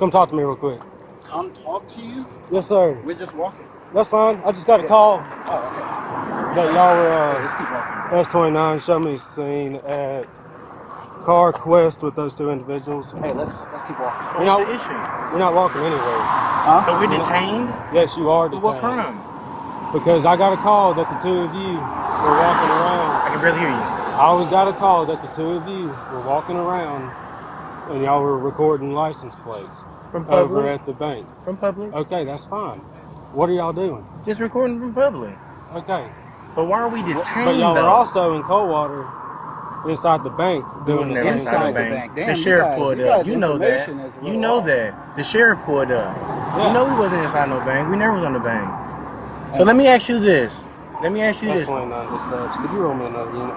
Come talk to me real quick. Come talk to you? Yes, sir. We're just walking. That's fine. I just got a call Oh, okay. that y'all were Let's keep walking. S29 show me scene at Car Quest with those two individuals. Hey, let's keep walking. You're not, What's the issue? you're not walking anywhere. Huh? So we're detained? Yes, you are For detained. what crime? Because I got a call that the two of you were walking around. I can barely hear you. I always got a call that the two of you were walking around and y'all were recording license plates From public? over at the bank. From public? Okay, that's fine. What are y'all doing? Just recording from public. Okay. But why are we detained, But y'all though? were also in Coldwater inside the bank doing the same Inside thing. the bank. Damn, The you sheriff guys- pulled you up. guys' You know that. information is a You little know off. that. The sheriff pulled up. Yeah. You know we wasn't inside no bank. We never was on the bank. So let me ask you this. Let me ask you That's this. 29 dispatch. Could you roll me another unit?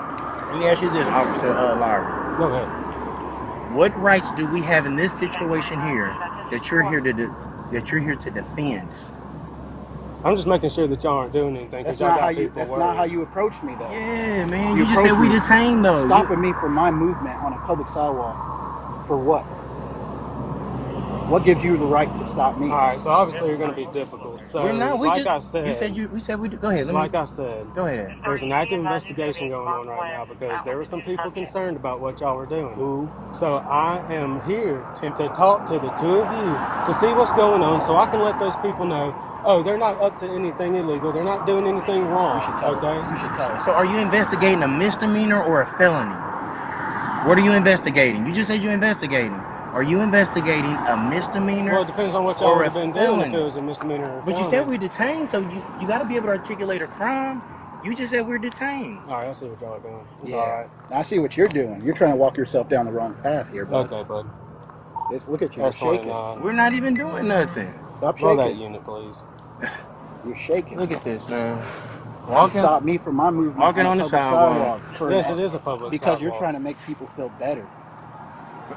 Let me ask you this, Officer Lowry. Go ahead. What rights do we have in this situation here that you're here to defend? I'm just making sure that y'all aren't doing anything. That's Y'all not got how you. people That's worried. not how you approach me, though. Yeah, man. You You just said approach we me detained though. Stopping me from my movement on a public sidewalk for what? What gives you the right to stop me? All right, so obviously you're going to be difficult. So, We're not. We like just. I said, You said you. We said we. Go ahead. like I said, Go ahead. there's an active investigation going on right now because there were some people concerned about what y'all were doing. Who? So I am here to talk to the two of you to see what's going on so I can let those people know, oh, they're not up to anything illegal. They're not doing anything wrong. You should tell Okay? us. You should tell us. So are you investigating a misdemeanor or a felony? What are you investigating? You just said you're investigating. Are you investigating a misdemeanor? Well, it depends on what y'all or would a have been doing if felony? it was a misdemeanor or a But you felony. said we're detained, so you got to be able to articulate a crime. You just said we're detained. All right, I see what y'all are doing. It's Yeah. all right. I see what you're doing. You're trying to walk yourself down the wrong path here, bud. Okay, bud. Just look at you. You're That's shaking. 29. We're not even doing nothing. Stop Roll that shaking. unit, please. You're shaking. Look at this, man. You Walking. stop me from my movement Walking on a the public sidewalk. for Yes, it is a public because you're sidewalk. trying to make people feel better.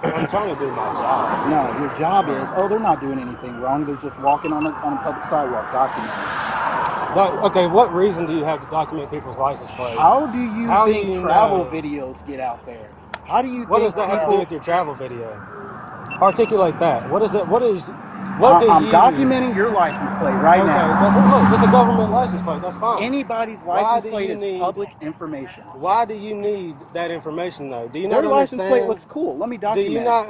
I'm trying to do my job. No, your job is, oh, they're not doing anything wrong. They're just walking on a public sidewalk, documenting. Okay, what reason do you have to document people's license plates? How do you How do think you travel know? videos get out there? How do you What think does that have to do people... with your travel video? Articulate that. What is that? What is? What do I'm you? documenting your license plate right Okay, now. look, it's a government license plate. That's fine. Anybody's Why license do plate you is need- public information. Why do you need that information though? Do you Their not license understand? plate looks cool. Let me Do document you it. not?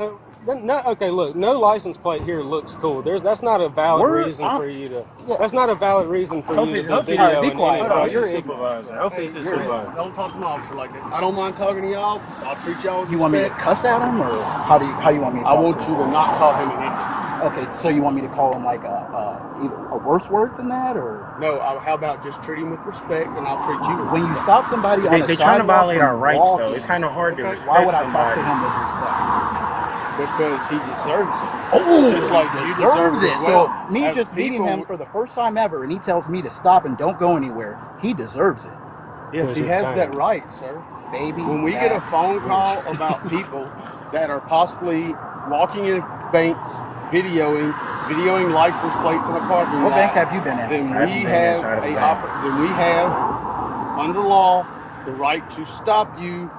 No, okay, look, no license plate here looks cool. That's not a valid reason for you to. Yeah. That's not a valid reason for you to do hopefully- video. All right, be in quiet, any bro. place. You're You're ignorant. supervisor. Hopefully it's a You're supervisor. Don't talk to my officer like that. I don't mind talking to y'all. I'll treat y'all with You want me to respect. cuss at him, or how you want me to I talk want to you him? to not call him an idiot. Okay, so you want me to call him like either a worse word than that, or No, how about just treat him with respect, and I'll treat you with when you respect. stop somebody on They, a they're trying to sidewalk violate our from rights, walking, though. It's kind of hard to Okay. respect why would I talk somebody. to him with respect? Because he deserves it. Oh, Just like you deserve it as So well. me As just meeting people- him for the first time ever, and he tells me to stop and don't go anywhere. He deserves it, Yes, he has that right, sir. baby. When we get a phone call about people that are possibly walking in banks, videoing license plates in a parking What lot, bank have you been at? then I haven't we been have inside of a bank. then we have under law the right to stop you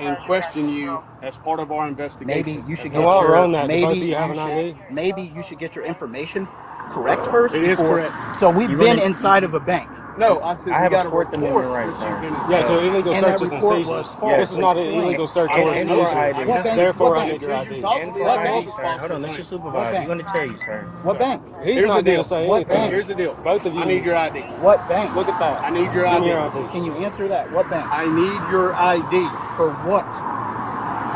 and question you as part of our investigation. Maybe you should get And while we're your on that, do both maybe of you have an should, ID? maybe you should get your information correct first. It is before- correct. So we've You been gonna- inside of a bank. No, I said I we have a got a Fourth report Amendment right, that sir. you've been Yeah, inside. to illegal And that searches and report seizures. was false. This is not an Explain. illegal search And- or a and seizure. for ID. What bank? Therefore, What I bank? need your ID. Talk And to for me. What ID, bank? sir. Hold on, let your supervisor. bank? He's going to tell you, sir. What bank? He's Here's not the going deal. to say What anything. bank? Here's the deal. Both of you. I need your ID. What bank? Look at that. I need your Give me ID. your ID. Can you answer that? What bank? I need your ID, For what?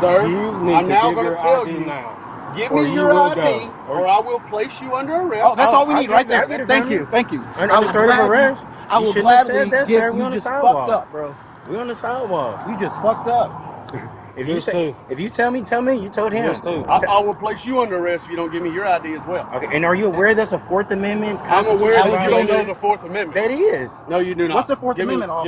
sir. You need I'm to now give going your to tell ID you. now. Give or me you your will ID, go. or I will place you under arrest. Oh, that's all we I'll need get right it. there. I'll get it Thank from you. you. Thank you. Under I the will threat of gladly- arrest? I You will shouldn't have gladly said that, give sir. We you on the just sidewalk. fucked up, bro. We on the sidewalk. You just fucked up. If you Yours say, too. if you tell me, you told him. Yours too. I will place you under arrest if you don't give me your ID as well. Okay, and are you aware that's a Fourth Amendment I'm aware constitutional that you don't know violation? the Fourth Amendment. That is. No, you do not. What's the Fourth Give me- Amendment,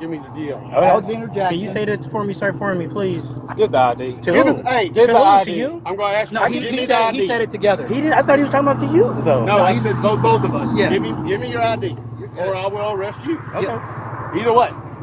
give me the deal. Okay. Alexander Jackson. Can you say that for me, sir, for me, please? Get the ID. To Give who? us- hey, to get the who? ID. To you? I'm going to ask you. No, give me he the ID. said it together. He did. I thought he was talking about to you, though. No, No, I he said said both of us. Yeah. give me your ID, or I will arrest you. Okay. Either way.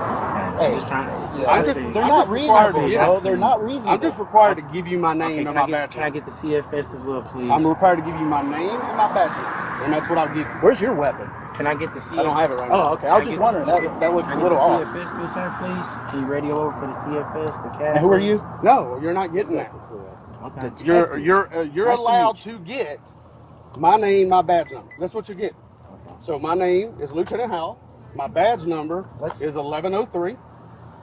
And Hey, Just trying to. they're not reasonable, to- bro. They're not reasonable. I'm just required to give you my name Okay, and can my I get badge. can I get the CFS as well, please? I'm required to give you my name and my badge number, and that's what I'll give you. Where's your weapon? Can I get the CFS? I don't have it right now. Oh, okay. I was just wondering. That looked a little Can I off. get the CFS too, sir, please? Can you radio over for the CFS, the cat? And who are you? No, you're not getting that. Okay. Detective. You're Nice to allowed meet you. to get my name, my badge number. That's what you get. So my name is Lieutenant Howell. My badge number is 1103.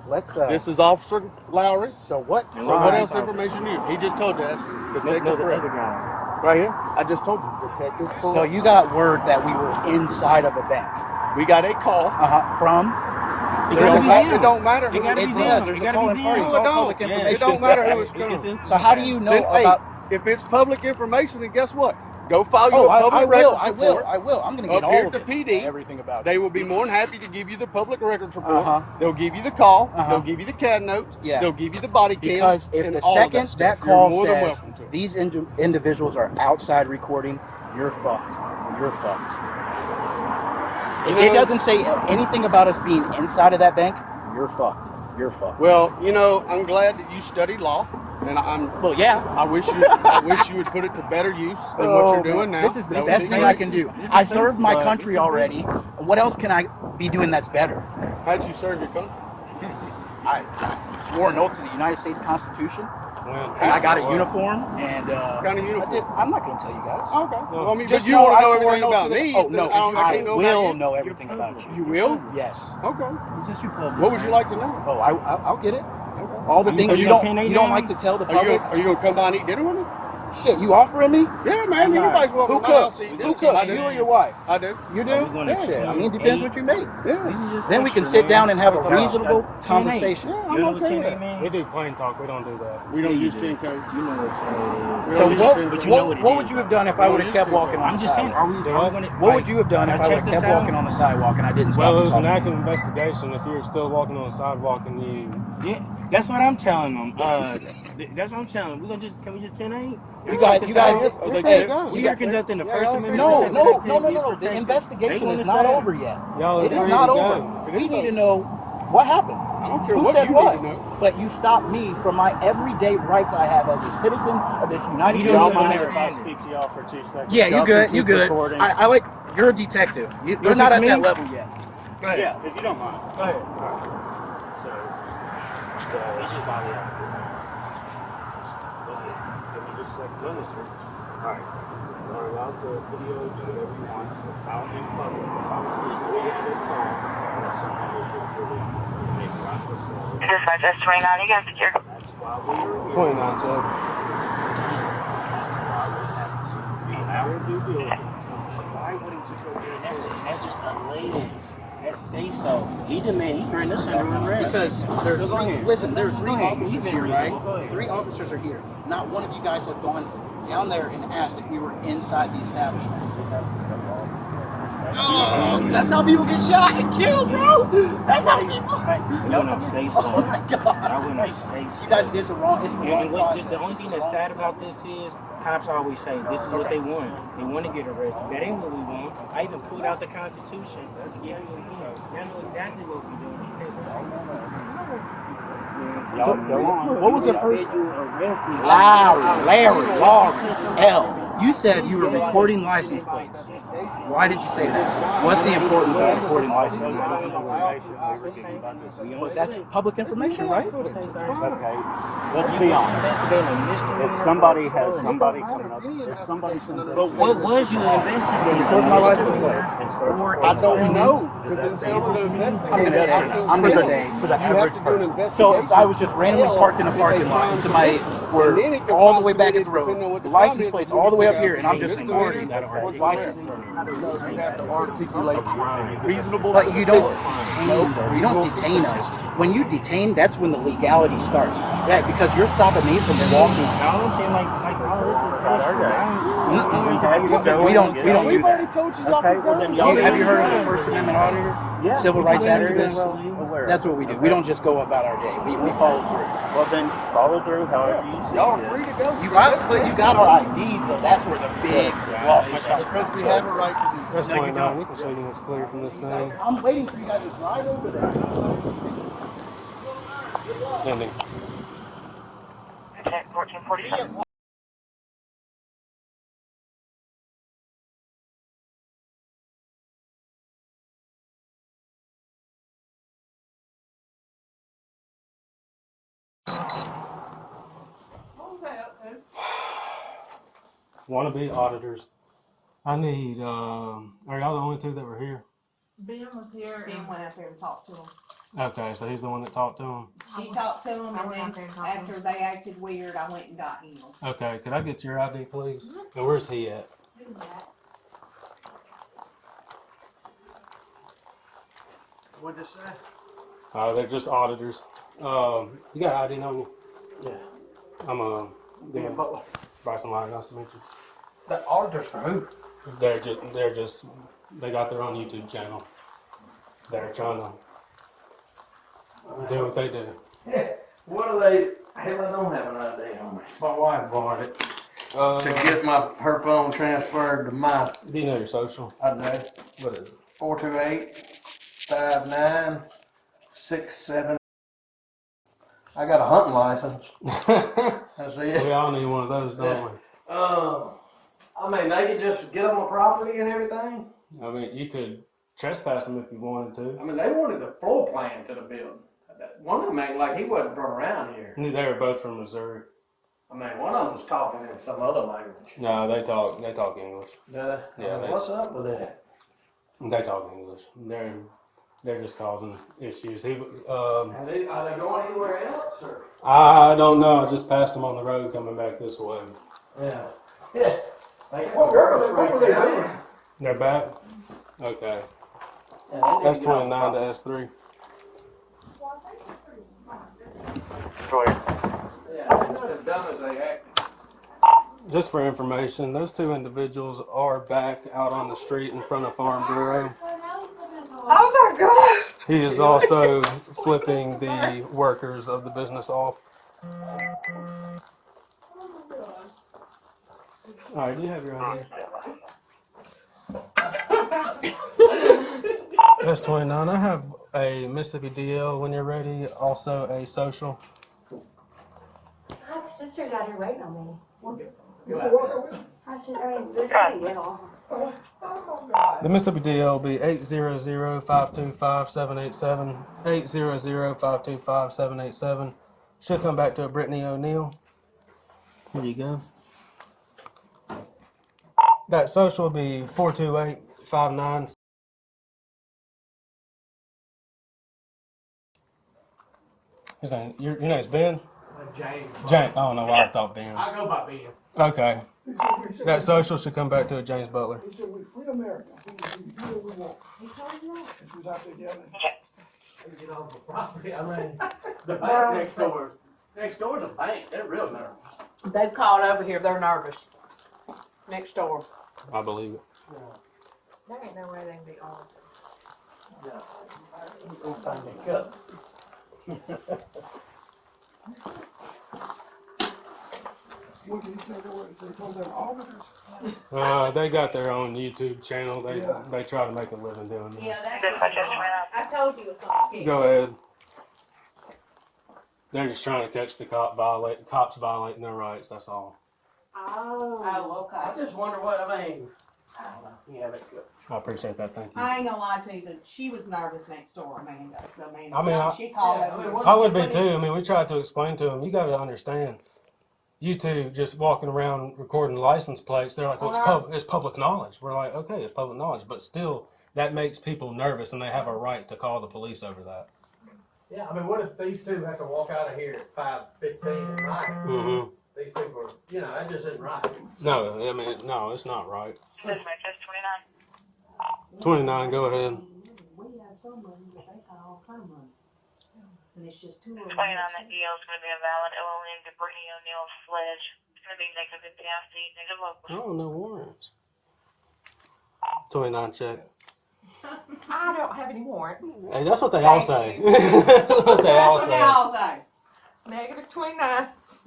Let's. This is Officer Lowry. So what? So what else information do you? He just told you that's Detective No, the Fred. other guy. Right here. I just told you, Detective Fred. So you got word that we were inside of a bank. We got a call. From. It gotta be them. It don't matter. It gotta be It them. does. It There's a gotta calling be party. them. It's all No, it public don't. information. It don't matter who it's from. So how do you know Then, hey, about? if it's public information, then guess what? Go file Oh, your I public will. records I will. report. I will. I'm going to get Up all here of at the it. PD, Everything about They it. will be more than happy to give you the public records report. Uh-huh. They'll give you the call. Uh-huh. They'll give you the CAD notes. Yeah. They'll give you the body cam. Because if and the all of second stuff. that You're call more than says welcome to. these individuals are outside recording, you're fucked. You're fucked. If You it know- doesn't say anything about us being inside of that bank, you're fucked. You're fucked. Well, I'm glad that you studied law, and Well, yeah. I wish you would put it to better use than what you're doing now. This is the That would best be thing nice. I can do. I served my country already. What else can I be doing that's better? How'd you serve your country? I swore an oath to the United States Constitution, Well, and I got a uniform, and What kind of uniform? I'm not going to tell you guys. Okay. Well, I mean, Just but you know want I to know swore everything an oath about to the- me. Oh no, I I can't know will about you. know everything about you. You will? Yes. Okay. It's just you public. What would you like to know? Oh, I'll get it. All the You things said you you got don't 10 you don't now? like to tell the Are you public. gonna come by and eat dinner with me? Shit, you offering me? Yeah, man. Anybody's welcome. Who to my house cooks? to eat Who dinner. cooks? I do. You or your wife? I do. You Are do? we gonna Shit, I mean, it choose depends eight? what you make. Yeah. This is just Then we extra, can sit man. down and have a Talk about reasonable 10-8. conversation. Yeah, You I'm know okay what 10 with 8 that. mean? we do plain talk. We don't do that. We don't Yeah, you use do. 10 codes. You know what 10 8 is. So We don't use 10 codes. what would you have done if I would have kept walking on I'm the just saying, sidewalk? are we gonna? What would you have done if I would check have this kept out? walking on the sidewalk and I didn't stop Well, it and was talk an to you? active investigation. If you're still walking on the sidewalk and you, Yeah, that's what I'm telling them. That's what I'm telling them. Can we just 10 8? You guys, We are conducting the First Amendment. No. protected. The investigation They is not understand. over yet. y'all It are is free not to over. go. We need to know what happened. I don't care Who what said you what? need to know. But you stopped me from my everyday rights I have as a citizen of this United You States don't of mind America. if I Speak to y'all for 2 seconds. Yeah, you Y'all good. can You keep good. recording. I like. You're a detective. You're not at that level yet. Go ahead. Yeah, if you don't mind. Go ahead. So, he's just body out. Go ahead. Give me just a second. Go ahead, sir. All right. You're allowed to video, do whatever you want. So, out in public. It's obviously we have a phone. That's something we can really make right this way. Dispatch S29, you guys secure. That's why we are here. 29, Joe. We have our due diligence. Why wouldn't you go there? That's just a label. Let's say so. He threatened us under arrest. Because there are Go three. ahead. Listen, there are three Go ahead. officers You've been here, reasonable. Go right? ahead. 3 officers are here. Not one of you guys have gone down there and asked if we were inside the establishment. That's how people get shot and killed, bro. That's how people. You wouldn't say so. Oh my God. I wouldn't say so. You guys did the wrong. It's the wrong And what, just the process. only thing that's sad about this is cops always say this is what they want. They want to get arrested. That ain't what we want. I even pulled out the Constitution. Yeah, y'all know exactly what we do. He said, So, what was the first? You arrest me. Larry, L. You said you were recording license plates. Why did you say that? What's the importance of recording license plates? Well, that's public information, right? Okay, let's be honest. If somebody has somebody coming up, if somebody comes up, But what was you investigating? Where's my license plate? I don't know. Because in order to investigate, I'm gonna say for the average person. So if I was just randomly parked in a parking lot and somebody were all the way back at the road, the license plate's all the way up here, and I'm just ignoring license plate. you have to articulate reasonable But you don't suspicion. detain, though. You don't detain us. When you detain, that's when the legality starts. Yeah, because you're stopping me from walking. I'm saying like all this is We don't do We've already that. told you y'all Okay, can well go. then y'all Have you heard of the First Amendment auditors? Yeah. Civil rights Very activists? well aware. That's what we do. We don't just go about our day. We follow through. Well then follow through however you see Y'all fit. are free to go. You got our IDs, though. That's where the big lawsuit comes Because we have a right to do That's No, you 29. don't. We can show you what's clear from this thing. I'm waiting for you guys to drive over there. Pending. Check 1447. Wannabe auditors. I need, are y'all the only two that were here? Ben was here. Ben went out there and talked to him. Okay, so he's the one that talked to him. She talked to him, I and went out there then and talked to after him. they acted weird, I went and got him. Okay, could I get your ID, please? And where's he at? Who's that? What'd you say? They're just auditors. You got ID on you? Yeah. I'm Dan Butler. Bryson Lyon, nice to meet you. The auditors for who? They're just, they got their own YouTube channel. They're trying to do what they do. What are they? Hell, I don't have an idea on me. My wife bought it to get her phone transferred to my. Do you know your social? I do. What is it? 428-5967. I got a hunting license. That's it. We all need one of those, don't we? I mean, they could just get on my property and everything. I mean, you could trespass them if you wanted to. I mean, they wanted the floor plan to the building. One of them acted like he wasn't from around here. They were both from Missouri. I mean, one of them was talking in some other language. No, they talk English. Yeah, what's up with that? They talk English. They're just causing issues. Are they going anywhere else? Or? I don't know. I just passed them on the road coming back this way. Yeah. Yeah. What were they doing? They're back? Okay. Yeah, That's 29 to S3. Yeah, they're not as dumb as they act. Just for information, those two individuals are back out on the street in front of Farm Bureau. Oh my God! He is also flipping the workers of the business off. All right, do you have your ID? That's 29. I have a Mississippi DL when you're ready. Also a social. My sister's out here waiting on me. I should, this DL. The Mississippi DL will be 800-525-787. 800-525-787. Should come back to a Brittany O'Neill. Here you go. That social will be 428-59. His name, your name's Ben? James. James. I don't know why I thought Ben. I go by Ben. Okay. That social should come back to a James Butler. He said, "We free America. We can do what we want." He told you that. And she was out there yelling. They get off the property. I mean, the bank next door. Next door's a bank. They're real nervous. They've called over here. They're nervous. Next door. I believe it. There ain't no way they can be on. Go find a cup. What did he say they were? They told their auditors. They got their own YouTube channel. They Yeah. they try to make a living doing this. Yeah, that's Dispatch S29. I told you it was something scary. Go ahead. They're just trying to catch the cops violating their rights. That's all. Oh, I okay. just wonder what, I mean, I don't know. Yeah, that's good. I appreciate that. Thank you. I ain't gonna lie to you, she was nervous next door, Amanda. I mean, she called yeah, over here. I would be too. I mean, we tried to explain to them. You got to understand. You two just walking around recording license plates. They're like, well, it's public knowledge. We're like, okay, it's public knowledge, but still, that makes people nervous, and they have a right to call the police over that. Yeah, I mean, what if these two have to walk out of here at 5:15 at night? Mm-hmm. These people are, that just isn't right. No, I mean, no, it's not right. Dispatch S29. 29, go ahead. We have some money, but they got all kind of money. And it's just 2 of them. 29, that deal is going to be a valid OLN to Brittany O'Neill's sledge. It's going to be negative 50 IC, negative local. Oh, no warrants. 29 check. I don't have any warrants. Hey, that's what they all say. That's what they all That's what they say. all say. Negative 29s.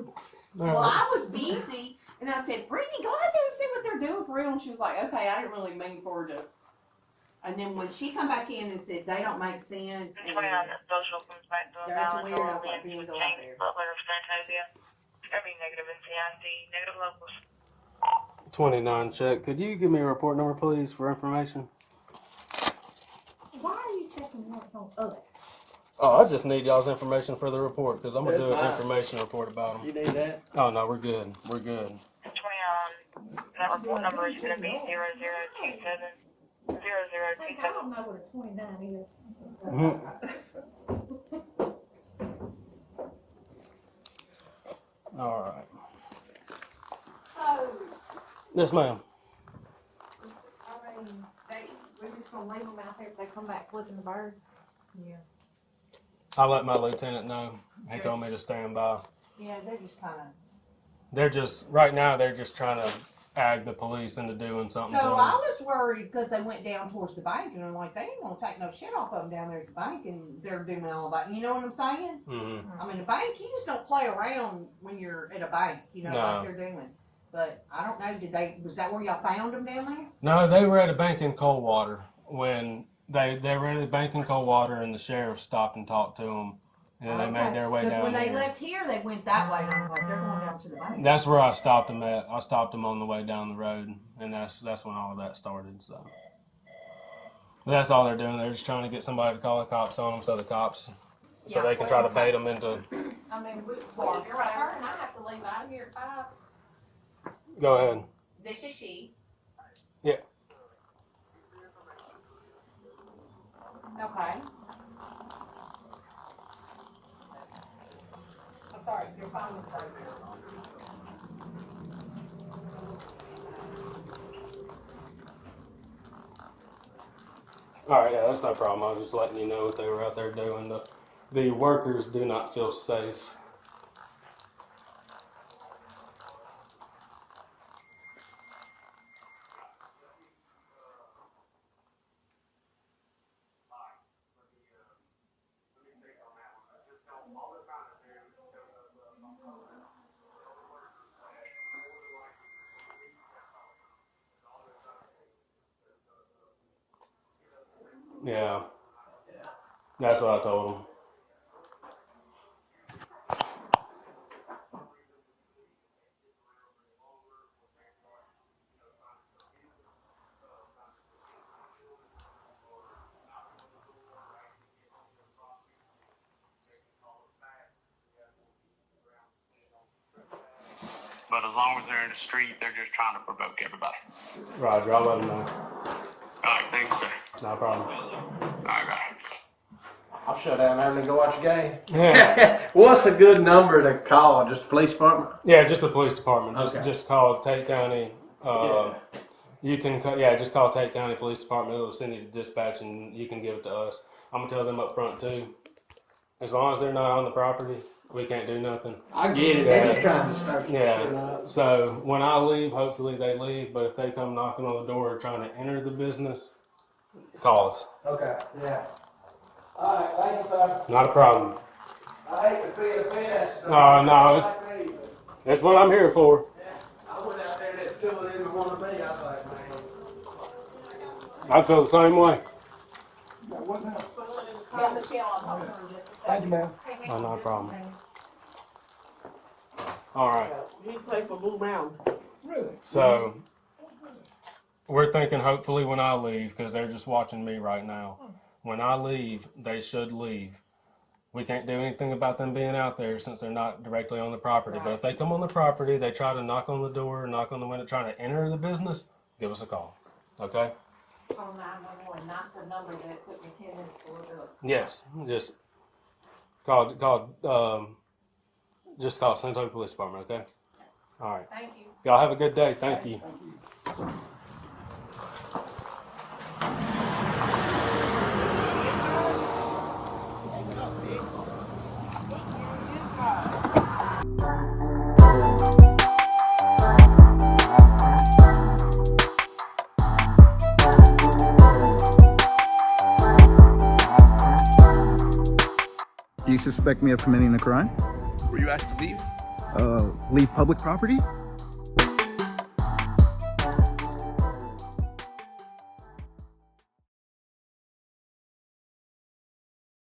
Well, I was busy, and I said, Brittany, go out there and see what they're doing for real. And she was like, okay, I didn't really mean for her to And then when she come back in and said they don't make sense, and 29 social comes back to a they're balance. weird, I was like, being go out there. Butler of Senatobia. It's gonna be negative NCIC, negative locals. 29 check. Could you give me a report number, please, for information? Why are you checking what's on us? Oh, I just need y'all's information for the report because I'm gonna do an information report about them. You need that? Oh no, we're good. We're good. 29. That report number is gonna be 0027. 0027. I don't know what a 29 is. All right. So, Yes, ma'am. I mean, we're just gonna leave them out there if they come back flipping the bird. Yeah. I let my lieutenant know. He told me to stand by. Yeah, they're just kind of. They're just right now. They're just trying to ag the police into doing something. So to I them. was worried because they went down towards the bank, and I'm like, they ain't gonna take no shit off of them down there at the bank, and they're doing all that. You know what I'm saying? Mm-hmm. I mean, the bank, you just don't play around when you're at a bank, you know, No. like they're doing. But I don't know. Was that where y'all found them down there? No, they were at a bank in Coldwater when they were at a bank in Coldwater, and the sheriff stopped and talked to them, and then they made their way down. Because when they there. left here, they went that way, and I was like, they're going down to the bank. That's where I stopped them at. I stopped them on the way down the road, and that's when all of that started. So but that's all they're doing. They're just trying to get somebody to call the cops on them, so they can try to bait them into. I mean, your turn, I have to leave out of here at 5. Go ahead. This is she. Yeah. Okay. I'm sorry, your phone was right there. All right. Yeah, that's no problem. I was just letting you know what they were out there doing. The workers do not feel safe. Yeah. That's what I told them. But as long as they're in the street, they're just trying to provoke everybody. Roger, I'll let them know. All right, thanks, sir. No problem. All right, guys. I'll shut down there and go watch a game. Yeah. What's a good number to call? Just the police department? Yeah, just the police department. Okay. Just call Tate County. You can just call Tate County Police Department. It'll send you to dispatch, and you can give it to us. I'm gonna tell them up front too. As long as they're not on the property, we can't do nothing. I get it. They're just trying to start shit Yeah. up. So when I leave, hopefully they leave. But if they come knocking on the door trying to enter the business, call us. Okay, yeah. All right, thank you, sir. Not a problem. I hate to be a fence. No, that's what I'm here for. I went out there and two of them wanted me. I was like, man. I feel the same way. Yeah, Michelle, I'll talk to her in just a second. Thank you, ma'am. Oh, not a problem. All right. He played for Blue Mountain. Really? So we're thinking hopefully when I leave, because they're just watching me right now. When I leave, they should leave. We can't do anything about them being out there since they're not directly on the property. But if they come on the property, they try to knock on the door, knock on the window, trying to enter the business, give us a call. Okay? Call 911, not the number that it took me 10 minutes to look up. Yes. Just call Senatobia Police Department, okay? All right. Thank you. Y'all have a good day. Thank you. Do you suspect me of committing a crime? Were you asked to leave? Leave public property?